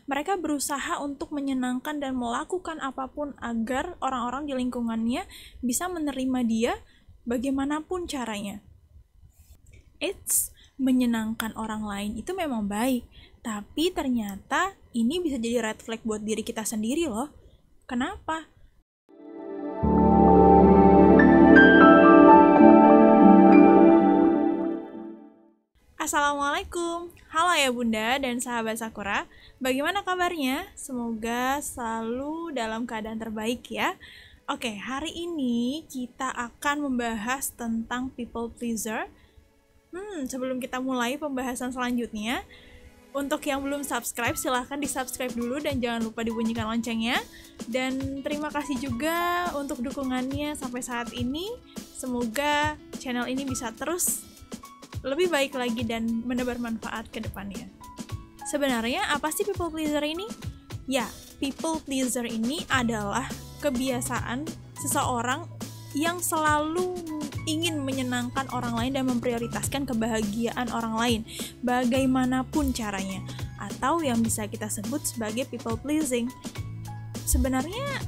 mereka berusaha untuk menyenangkan dan melakukan apapun agar orang-orang di lingkungannya bisa menerima dia bagaimanapun caranya. Menyenangkan orang lain itu memang baik, tapi ternyata ini bisa jadi red flag buat diri kita sendiri loh. Kenapa? Assalamualaikum, halo ya bunda dan sahabat Sakura. Bagaimana kabarnya? Semoga selalu dalam keadaan terbaik ya. Oke, hari ini kita akan membahas tentang people pleaser. Sebelum kita mulai pembahasan selanjutnya, untuk yang belum subscribe, silahkan di-subscribe dulu dan jangan lupa dibunyikan loncengnya. Dan terima kasih juga untuk dukungannya sampai saat ini. Semoga channel ini bisa terus lebih baik lagi dan menebar manfaat ke depannya. Sebenarnya apa sih people pleaser ini? Ya, people pleaser ini adalah kebiasaan seseorang yang selalu ingin menyenangkan orang lain dan memprioritaskan kebahagiaan orang lain bagaimanapun caranya, atau yang bisa kita sebut sebagai people pleasing. Sebenarnya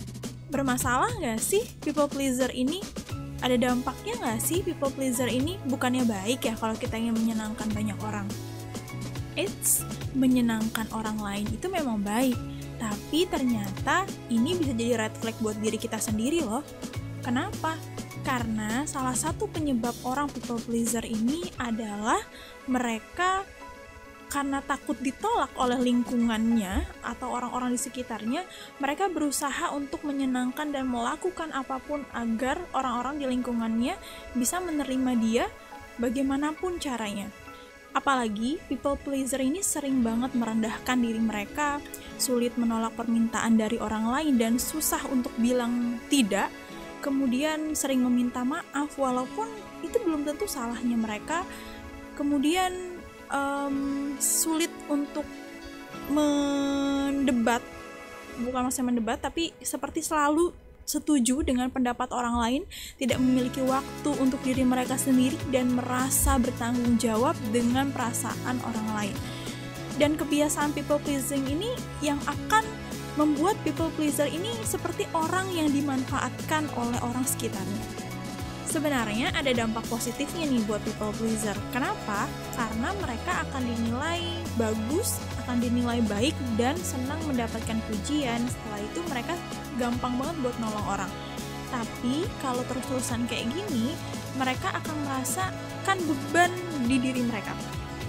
bermasalah nggak sih people pleaser ini? Ada dampaknya nggak sih people pleaser ini? Bukannya baik ya kalau kita ingin menyenangkan banyak orang. Menyenangkan orang lain itu memang baik, tapi ternyata ini bisa jadi red flag buat diri kita sendiri loh. Kenapa? Karena salah satu penyebab orang people pleaser ini adalah mereka karena takut ditolak oleh lingkungannya atau orang-orang di sekitarnya, mereka berusaha untuk menyenangkan dan melakukan apapun agar orang-orang di lingkungannya bisa menerima dia bagaimanapun caranya. Apalagi people pleaser ini sering banget merendahkan diri mereka, sulit menolak permintaan dari orang lain dan susah untuk bilang tidak, kemudian sering meminta maaf walaupun itu belum tentu salahnya mereka, kemudian sulit untuk mendebat, bukan maksudnya mendebat, tapi seperti selalu setuju dengan pendapat orang lain, tidak memiliki waktu untuk diri mereka sendiri, dan merasa bertanggung jawab dengan perasaan orang lain. Dan kebiasaan people pleasing ini yang akan membuat people pleaser ini seperti orang yang dimanfaatkan oleh orang sekitarnya. Sebenarnya ada dampak positifnya nih buat people pleaser. Kenapa? Karena mereka akan dinilai bagus, akan dinilai baik, dan senang mendapatkan pujian. Setelah itu mereka gampang banget buat nolong orang. Tapi kalau terus-terusan kayak gini, mereka akan merasakan beban di diri mereka.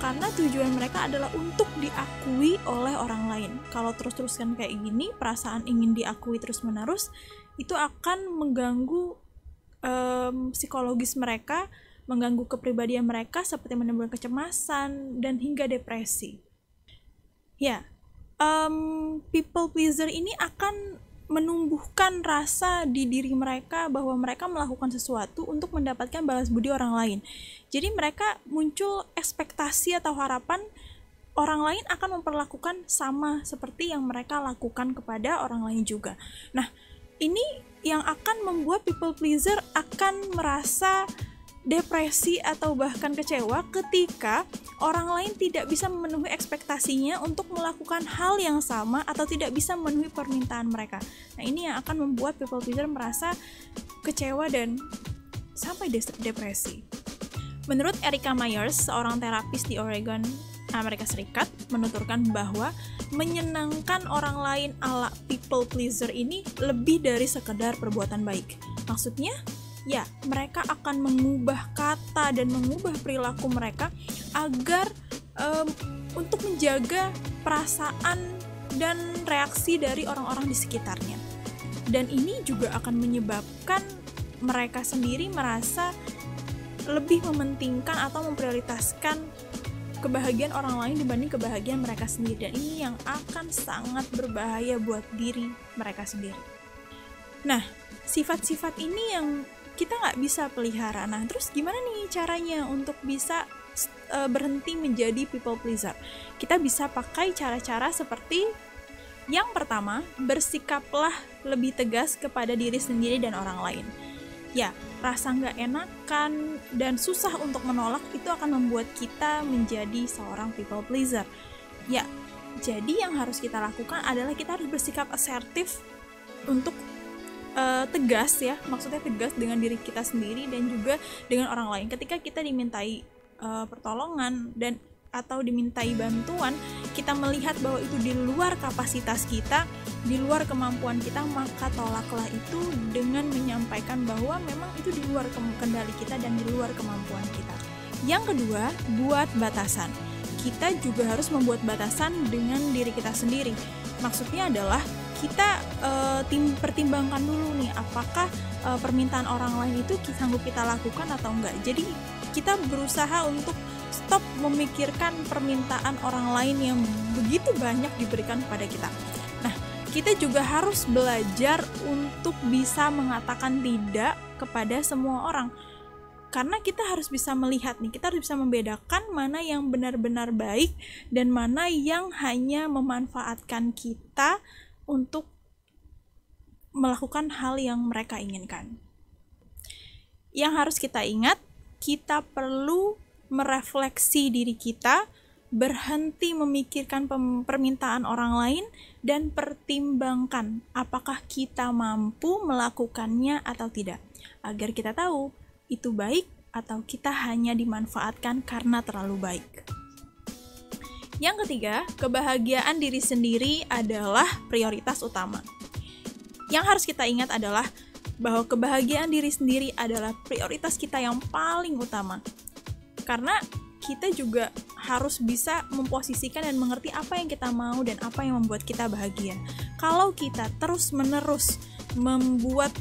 Karena tujuan mereka adalah untuk diakui oleh orang lain. Kalau terus-terusan kayak gini, perasaan ingin diakui terus-menerus, itu akan mengganggu psikologis mereka, mengganggu kepribadian mereka seperti menimbulkan kecemasan dan hingga depresi. Ya, people pleaser ini akan menumbuhkan rasa di diri mereka bahwa mereka melakukan sesuatu untuk mendapatkan balas budi orang lain. Jadi mereka muncul ekspektasi atau harapan orang lain akan memperlakukan sama seperti yang mereka lakukan kepada orang lain juga. Nah, ini yang akan membuat people pleaser akan merasa depresi atau bahkan kecewa ketika orang lain tidak bisa memenuhi ekspektasinya untuk melakukan hal yang sama atau tidak bisa memenuhi permintaan mereka. Nah, ini yang akan membuat people pleaser merasa kecewa dan sampai depresi. Menurut Erica Myers, seorang terapis di Oregon, Amerika Serikat, menuturkan bahwa menyenangkan orang lain ala people pleaser ini lebih dari sekedar perbuatan baik. Maksudnya, ya, mereka akan mengubah kata dan mengubah perilaku mereka agar untuk menjaga perasaan dan reaksi dari orang-orang di sekitarnya. Dan ini juga akan menyebabkan mereka sendiri merasa lebih mementingkan atau memprioritaskan kebahagiaan orang lain dibanding kebahagiaan mereka sendiri, dan ini yang akan sangat berbahaya buat diri mereka sendiri. Nah, sifat-sifat ini yang kita nggak bisa pelihara. Nah, terus gimana nih caranya untuk bisa berhenti menjadi people pleaser? Kita bisa pakai cara-cara seperti yang pertama, bersikaplah lebih tegas kepada diri sendiri dan orang lain. Ya, rasa nggak enakan dan susah untuk menolak itu akan membuat kita menjadi seorang people pleaser. Ya, Jadi yang harus kita lakukan adalah kita harus bersikap asertif untuk tegas ya, maksudnya tegas dengan diri kita sendiri dan juga dengan orang lain. Ketika kita dimintai pertolongan dan atau dimintai bantuan, kita melihat bahwa itu di luar kapasitas kita, di luar kemampuan kita, maka tolaklah itu dengan menyampaikan bahwa memang itu di luar kendali kita dan di luar kemampuan kita. Yang kedua, buat batasan. Kita juga harus membuat batasan dengan diri kita sendiri. Maksudnya adalah kita pertimbangkan dulu nih, apakah permintaan orang lain itu sanggup kita lakukan atau enggak. Jadi kita berusaha untuk stop memikirkan permintaan orang lain yang begitu banyak diberikan kepada kita. Nah, kita juga harus belajar untuk bisa mengatakan tidak kepada semua orang. Karena kita harus bisa melihat nih, kita harus bisa membedakan mana yang benar-benar baik dan mana yang hanya memanfaatkan kita untuk melakukan hal yang mereka inginkan. Yang harus kita ingat, kita perlu merefleksi diri kita, berhenti memikirkan permintaan orang lain, dan pertimbangkan apakah kita mampu melakukannya atau tidak, agar kita tahu itu baik atau kita hanya dimanfaatkan karena terlalu baik. Yang ketiga, kebahagiaan diri sendiri adalah prioritas utama. Yang harus kita ingat adalah bahwa kebahagiaan diri sendiri adalah prioritas kita yang paling utama. Karena kita juga harus bisa memposisikan dan mengerti apa yang kita mau dan apa yang membuat kita bahagia. Kalau kita terus-menerus membuat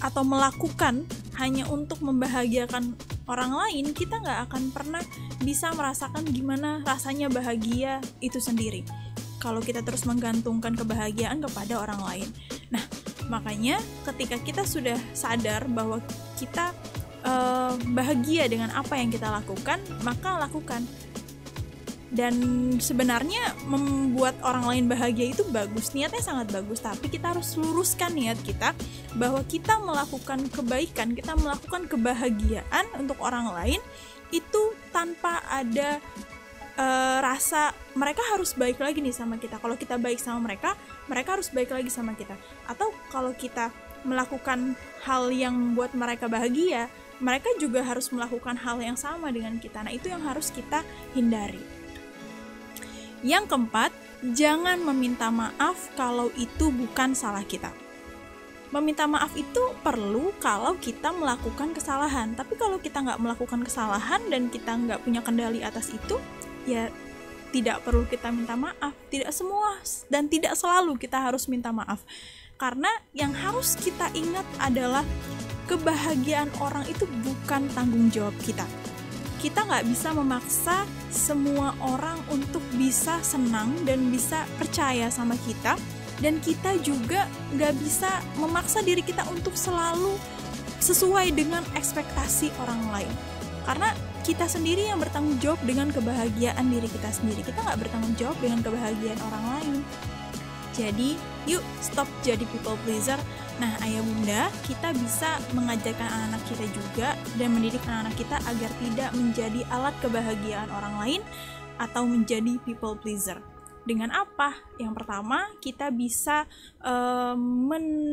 atau melakukan hanya untuk membahagiakan orang lain, kita nggak akan pernah bisa merasakan gimana rasanya bahagia itu sendiri kalau kita terus menggantungkan kebahagiaan kepada orang lain. Nah, makanya ketika kita sudah sadar bahwa kita bahagia dengan apa yang kita lakukan, maka lakukan. Dan sebenarnya membuat orang lain bahagia itu bagus, niatnya sangat bagus, tapi kita harus luruskan niat kita bahwa kita melakukan kebaikan, kita melakukan kebahagiaan untuk orang lain itu tanpa ada rasa mereka harus baik lagi nih sama kita. Kalau kita baik sama mereka, mereka harus baik lagi sama kita. Atau kalau kita melakukan hal yang membuat mereka bahagia, mereka juga harus melakukan hal yang sama dengan kita. Nah, itu yang harus kita hindari. Yang keempat, jangan meminta maaf kalau itu bukan salah kita. Meminta maaf itu perlu kalau kita melakukan kesalahan. Tapi kalau kita nggak melakukan kesalahan dan kita nggak punya kendali atas itu, ya tidak perlu kita minta maaf. Tidak semua dan tidak selalu kita harus minta maaf. Karena yang harus kita ingat adalah kebahagiaan orang itu bukan tanggung jawab kita. Kita nggak bisa memaksa semua orang untuk bisa senang dan bisa percaya sama kita, dan kita juga nggak bisa memaksa diri kita untuk selalu sesuai dengan ekspektasi orang lain. Karena kita sendiri yang bertanggung jawab dengan kebahagiaan diri kita sendiri. Kita nggak bertanggung jawab dengan kebahagiaan orang lain. Jadi, yuk stop jadi people pleaser. Nah, ayah bunda, kita bisa mengajarkan anak-anak kita juga dan mendidik anak-anak kita agar tidak menjadi alat kebahagiaan orang lain atau menjadi people pleaser. Dengan apa? Yang pertama, kita bisa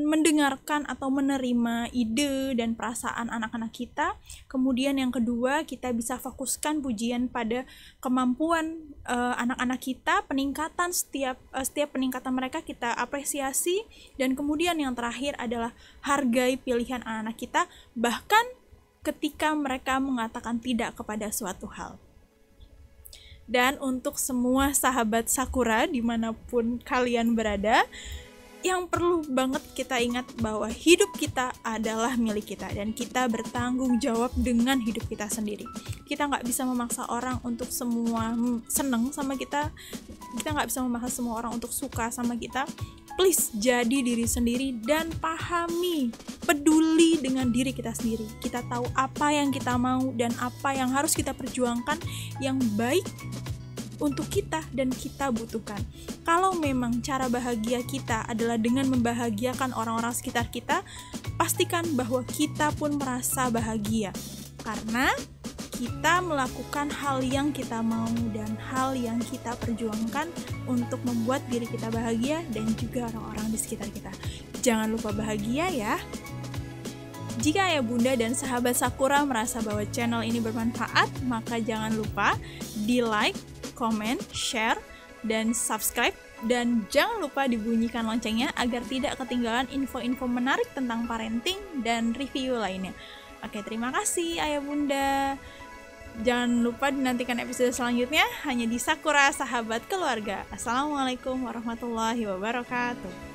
mendengarkan atau menerima ide dan perasaan anak-anak kita. Kemudian yang kedua, kita bisa fokuskan pujian pada kemampuan anak-anak kita, peningkatan setiap peningkatan mereka kita apresiasi. Dan kemudian yang terakhir adalah hargai pilihan anak-anak kita, bahkan ketika mereka mengatakan tidak kepada suatu hal. Dan untuk semua sahabat Sakura dimanapun kalian berada, yang perlu banget kita ingat bahwa hidup kita adalah milik kita dan kita bertanggung jawab dengan hidup kita sendiri. Kita nggak bisa memaksa orang untuk semua seneng sama kita, kita nggak bisa memaksa semua orang untuk suka sama kita. Please jadi diri sendiri dan pahami, peduli dengan diri kita sendiri. Kita tahu apa yang kita mau dan apa yang harus kita perjuangkan yang baik untuk kita dan kita butuhkan. Kalau memang cara bahagia kita adalah dengan membahagiakan orang-orang sekitar kita, pastikan bahwa kita pun merasa bahagia. Karena kita melakukan hal yang kita mau dan hal yang kita perjuangkan untuk membuat diri kita bahagia dan juga orang-orang di sekitar kita. Jangan lupa bahagia ya. Jika ayah bunda dan sahabat Sakura merasa bahwa channel ini bermanfaat, maka jangan lupa di like, comment, share, dan subscribe. Dan jangan lupa dibunyikan loncengnya agar tidak ketinggalan info-info menarik tentang parenting dan review lainnya. Oke, terima kasih ayah bunda. Jangan lupa dinantikan episode selanjutnya hanya di Sakura Sahabat Keluarga. Assalamualaikum warahmatullahi wabarakatuh.